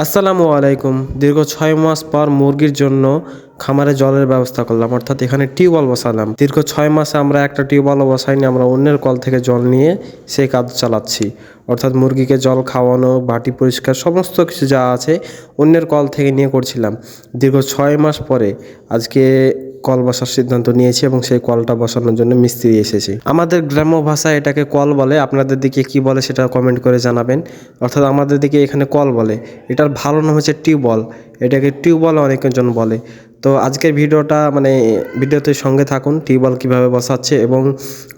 আসসালামু আলাইকুম। দীর্ঘ ৬ মাস পর মুরগির জন্য খামারে জলের ব্যবস্থা করলাম, অর্থাৎ এখানে টিউবওয়েল বসালাম। দীর্ঘ ৬ মাসে আমরা একটা টিউবওয়েলও বসাইনি, আমরা অন্যের কল থেকে জল নিয়ে সেই কাজ চালাচ্ছি। অর্থাৎ মুরগিকে জল খাওয়ানো, বাটি পরিষ্কার সমস্ত কিছু যা আছে অন্যের কল থেকে নিয়ে করছিলাম। দীর্ঘ ৬ মাস পরে আজকে কল বসার সিদ্ধান্ত নিয়েছি এবং সেই কলটা বসানোর জন্য মিস্ত্রি এসেছে। আমাদের গ্রাম্য ভাষায় এটাকে কল বলে, আপনাদের দিকে কি বলে সেটা কমেন্ট করে জানাবেন। অর্থাৎ আমাদের দিকে এখানে কল বলে, এটার ভালো নাম হচ্ছে টিউবওয়েল। এটাকে টিউবওয়েল অনেকজন বলে। তো আজকের ভিডিওতে সঙ্গে থাকুন, টিউবওয়েল কীভাবে বসাচ্ছে এবং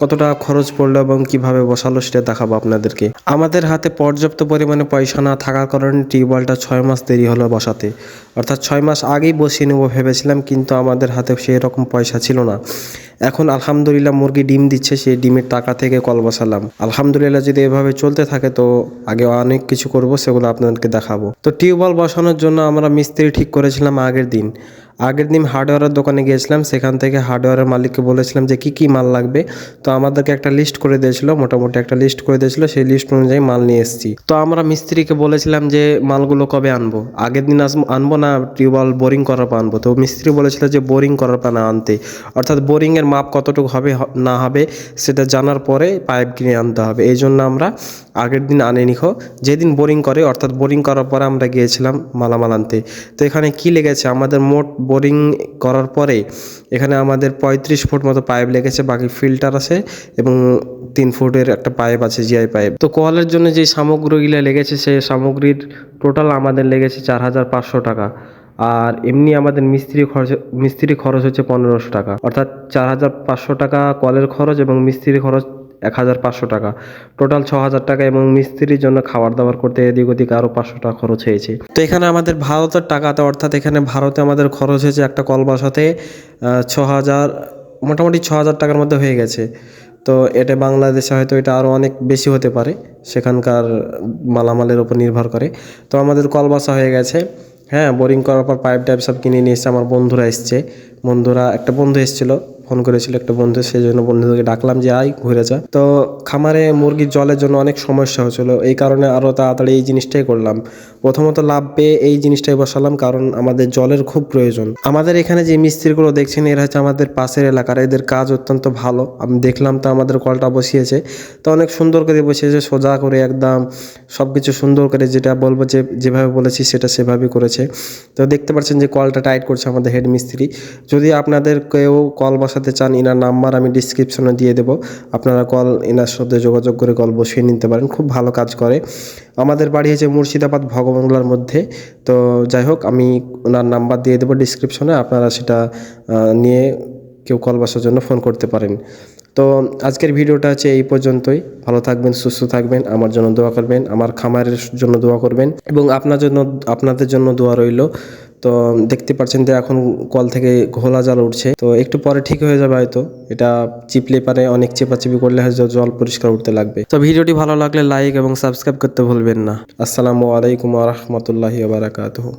কত টাকা খরচ পড়লো এবং কীভাবে বসালো সেটা দেখাবো আপনাদেরকে। আমাদের হাতে পর্যাপ্ত পরিমাণে পয়সা না থাকার কারণে টিউবওয়েলটা 6 মাস দেরি হলো বসাতে। অর্থাৎ 6 মাস আগেই বসিয়ে নেবো ভেবেছিলাম, কিন্তু আমাদের হাতে সেই রকম পয়সা ছিল না। এখন আলহামদুলিল্লাহ মুরগি ডিম দিচ্ছে, সেই ডিমের টাকা থেকে কল বসালাম। আলহামদুলিল্লাহ যদি এভাবে চলতে থাকে তো আগে অনেক কিছু করব, সেগুলো আপনাদেরকে দেখাবো। তো টিউবওয়েল বসানোর জন্য আমরা মিস্ত্রি ঠিক করেছিলাম আগের দিন হার্ডওয়্যারের দোকানে গিয়েছিলাম। সেখান থেকে হার্ডওয়্যারের মালিককে বলেছিলাম যে কী মাল লাগবে। তো আমাদেরকে একটা লিস্ট করে দিয়েছিল, মোটামুটি একটা লিস্ট করে দিয়েছিল, সেই লিস্ট অনুযায়ী মাল নিয়ে এসেছি। তো আমরা মিস্ত্রিকে বলেছিলাম যে মালগুলো কবে আনবো, আগের দিন আনবো না টিউবওয়েল বোরিং করার পর আনবো। তো মিস্ত্রি বলেছিল যে বোরিং করার পর না আনতে, অর্থাৎ বোরিংয়ের মাপ কতটুকু হবে না হবে সেটা জানার পরে পাইপ কিনে আনতে হবে। এই জন্য আমরা আগের দিন আনেনি। যেদিন বোরিং করে, অর্থাৎ বোরিং করার পরে আমরা গিয়েছিলাম মালামাল আনতে। তো এখানে কি লেগেছে, আমাদের মোট বোরিং করার পরে এখানে আমাদের 35 ফুট মতো পাইপ লেগেছে, বাকি ফিল্টার আছে এবং 3 ফুটের একটা পাইপ আছে, জিআই পাইপ। তো কলের জন্য যে সামগ্রীগুলো লেগেছে সেই সামগ্রীর টোটাল আমাদের লেগেছে 4,500 টাকা। আর এমনি আমাদের মিস্ত্রি খরচ হচ্ছে 1,500 টাকা, অর্থাৎ 4,500 টাকা কলের খরচ এবং মিস্ত্রি খরচ 1,500 টাকা, টোটাল 6,000 টাকা। এবং মিস্ত্রির জন্য খাবার দাবার করতে এদিক ওদিক আরও 500 টাকা খরচ হয়েছে। তো এখানে আমাদের ভারতের টাকাতে, অর্থাৎ এখানে ভারতে আমাদের খরচ হয়েছে একটা কল বসাতে 6,000, মোটামুটি 6,000 টাকার মধ্যে হয়ে গেছে। তো এটা বাংলাদেশে হয়তো এটা আরও অনেক বেশি হতে পারে, সেখানকার মালামালের উপর নির্ভর করে। তো আমাদের কল বসা হয়ে গেছে। হ্যাঁ, বোরিং করার পর পাইপ টাইপ সব কিনে নিয়ে এসছে। আমার বন্ধুরা এসছে, একটা বন্ধু এসেছিলো, ফোন করেছিল একটা বন্ধু, সেই জন্য বন্ধুদেরকে ডাকলাম যে আয় ঘুরে যা। তো খামারে মুরগির জলের জন্য অনেক সমস্যা হচ্ছিলো, এই কারণে আরও তাড়াতাড়ি এই জিনিসটাই করলাম। প্রথমত লাভ পেয়ে এই জিনিসটাই বসালাম, কারণ আমাদের জলের খুব প্রয়োজন। আমাদের এখানে যে মিস্ত্রিগুলো দেখছেন এরা হচ্ছে আমাদের পাশের এলাকার, এদের কাজ অত্যন্ত ভালো। আমি দেখলাম তো আমাদের কলটা বসিয়েছে, তো অনেক সুন্দর করে বসিয়েছে, সোজা করে একদম সব কিছু সুন্দর করে, যেটা বলবো যে যেভাবে বলেছি সেটা সেভাবেই করেছে। তো দেখতে পাচ্ছেন যে কলটা টাইট করছে আমাদের হেড মিস্ত্রি। যদি আপনাদের কেউ কল বসাতে চান, এনার নাম্বার আমি ডিসক্রিপশনে দিয়ে দেবো, আপনারা এনার সাথে যোগাযোগ করে কল বসিয়ে নিতে পারেন, খুব ভালো কাজ করে। আমাদের বাড়ি হচ্ছে মুর্শিদাবাদ ভগবাংলার মধ্যে। তো যাই হোক, আমি ওনার নাম্বার দিয়ে দেবো ডিসক্রিপশনে, আপনারা সেটা নিয়ে কেউ কল বসার জন্য ফোন করতে পারেন। তো আজকের ভিডিওটা হচ্ছে এই পর্যন্তই। ভালো থাকবেন, সুস্থ থাকবেন, আমার জন্য দোয়া করবেন, আমার খামারের জন্য দোয়া করবেন এবং আপনাদের জন্য দোয়া রইল। তো দেখতে পাচ্ছেন যে এখন কল থেকে ঘোলা জল উঠছে, তো একটু পরে ঠিক হয়ে যাবে হয়তো। এটা চিপলে পারে, অনেক চেপাচিপি করলে হয়তো জল পরিষ্কার উঠতে লাগবে। তো ভিডিওটি ভালো লাগলে লাইক এবং সাবস্ক্রাইব করতে ভুলবেন না। আসসালামু আলাইকুম ওয়া রাহমাতুল্লাহি ওয়া বারাকাতুহু।